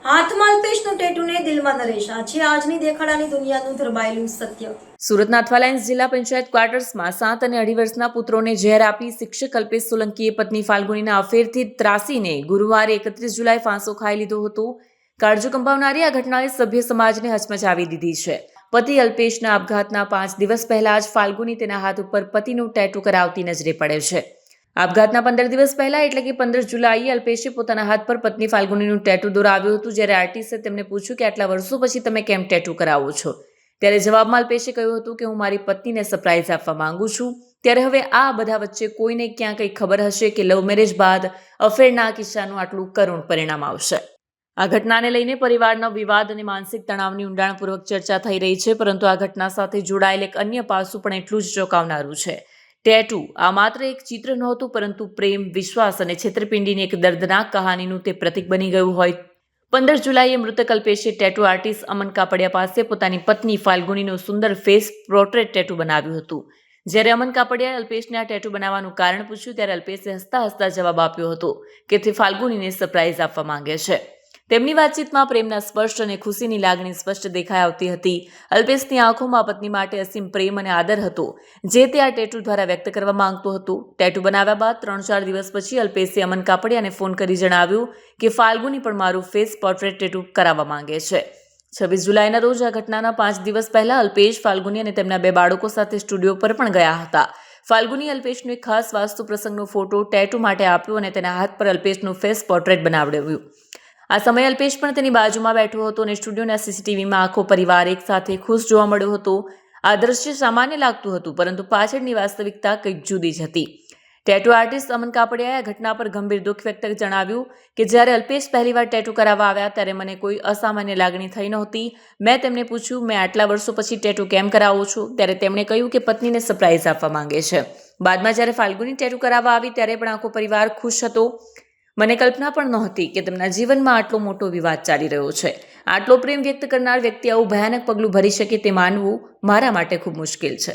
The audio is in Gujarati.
હાથમાં અલ્પેશનું ટેટુને દિલમાં નરેશ. આ છે આજની દેખાડાની દુનિયાનું ધરબાયેલું સત્ય. સુરતના અથવાલાઇન્સ જિલ્લા પંચાયત ક્વાર્ટર્સમાં 7 અને 2.5 વર્ષના પુત્રોને ઝેર આપી શિક્ષક અલ્પેશ સોલંકીએ પત્ની ફાલ્ગુનીના અફેરથી ત્રાસીને ગુરુવારે 31 જુલાઈ ફાંસો ખાઈ લીધો હતો. કાળજુ કંપાવનારી આ ઘટનાએ સભ્ય સમાજને હચમચાવી દીધી છે. પતિ અલ્પેશના આપઘાતના 5 દિવસ પહેલા જ ફાલ્ગુની તેના હાથ ઉપર પતિનું ટેટુ કરાવતી નજરે પડે છે. આપઘાતના 15 દિવસ પહેલા એટલે કે 15 જુલાઈએ અલ્પેશે પોતાના હાથ પર પત્ની ફાલ્ગુનીનું ટેટુ દોરાવ્યું હતું. જ્યારે આર્ટિસ્ટે તેમને પૂછ્યું કે આટલા વર્ષો પછી તમે કેમ ટેટુ કરાવો છો, ત્યારે જવાબમાં અલ્પેશે કહ્યું હતું કે હું મારી પત્નીને સરપ્રાઈઝ આપવા માંગુ છું. ત્યારે હવે આ બધા વચ્ચે કોઈને ક્યાં કંઈ ખબર હશે કે લવ મેરેજ બાદ અફેરના કિસ્સાનું આટલું કરુણ પરિણામ આવશે. આ ઘટનાને લઈને પરિવારનો વિવાદ અને માનસિક તણાવની ઊંડાણપૂર્વક ચર્ચા થઈ રહી છે. પરંતુ આ ઘટના સાથે જોડાયેલ એક અન્ય પાસું પણ એટલું જ ચોંકાવનારું છે. ટેટુ આ માત્ર એક ચિત્ર નહોતું, પરંતુ પ્રેમ, વિશ્વાસ અને છેતરપિંડીની એક દર્દનાક કહાનીનું તે પ્રતીક બની ગયું હોય. 15 જુલાઈએ મૃતક અલ્પેશે ટેટુ આર્ટિસ્ટ અમન કાપડિયા પાસે પોતાની પત્ની ફાલ્ગુનીનું સુંદર ફેસ પોર્ટ્રેટ ટેટુ બનાવ્યું હતું. જ્યારે અમન કાપડિયાએ અલ્પેશને આ ટેટુ બનાવવાનું કારણ પૂછ્યું ત્યારે અલ્પેશે હસતા હસતા જવાબ આપ્યો હતો કે તે ફાલ્ગુનીને સરપ્રાઈઝ આપવા માંગે છે. તેમની વાતચીતમાં પ્રેમના સ્પષ્ટ અને ખુશીની લાગણી સ્પષ્ટ દેખાઈ આવતી હતી. અલ્પેશની આંખોમાં પત્ની માટે અસીમ પ્રેમ અને આદર હતો, જે તે આ ટેટુ દ્વારા વ્યક્ત કરવા માંગતો હતો. ટેટુ બનાવ્યા બાદ 3-4 દિવસ પછી અલ્પેશે અમન કાપડિયાને ફોન કરી જણાવ્યું કે ફાલ્ગુની પણ મારું ફેસ પોર્ટ્રેટ ટેટુ કરાવવા માંગે છે. 26 જુલાઈના રોજ આ ઘટનાના 5 દિવસ પહેલા અલ્પેશ, ફાલ્ગુની અને તેમના 2 બાળકો સાથે સ્ટુડિયો પર પણ ગયા હતા. ફાલ્ગુની અલ્પેશનો એક ખાસ વાસ્તુ પ્રસંગનો ફોટો ટેટુ માટે આપ્યો અને તેના હાથ પર અલ્પેશનું ફેસ પોર્ટ્રેટ બનાવડાવ્યું. આ સમયે અલ્પેશ પણ તેની બાજુમાં બેઠો હતો અને સ્ટુડિયોના સીસીટીવીમાં આખો પરિવાર એક સાથે ખુશ જોવા મળ્યો હતો. આ દ્રશ્ય સામાન્ય લાગતું હતું, પરંતુ પાછળની વાસ્તવિકતા કંઈક જુદી જ હતી. ટેટુ આર્ટિસ્ટ અમન કાપડિયાએ આ ઘટના પર ગંભીર દુઃખ વ્યક્ત જણાવ્યું કે જ્યારે અલ્પેશ પહેલીવાર ટેટુ કરાવવા આવ્યા ત્યારે મને કોઈ અસામાન્ય લાગણી થઈ નહોતી. મેં તેમને પૂછ્યું, મેં આટલા વર્ષો પછી ટેટુ કેમ કરાવો છો? ત્યારે તેમણે કહ્યું કે પત્નીને સરપ્રાઈઝ આપવા માંગે છે. બાદમાં જ્યારે ફાલ્ગુની ટેટુ કરાવવા આવી ત્યારે પણ આખો પરિવાર ખુશ હતો. મને કલ્પના પણ નહોતી કે તેમના જીવનમાં આટલો મોટો વિવાદ ચાલી રહ્યો છે. આટલો પ્રેમ વ્યક્ત કરનાર વ્યક્તિ આવું ભયાનક પગલું ભરી શકે તે માનવું મારા માટે ખૂબ મુશ્કેલ છે.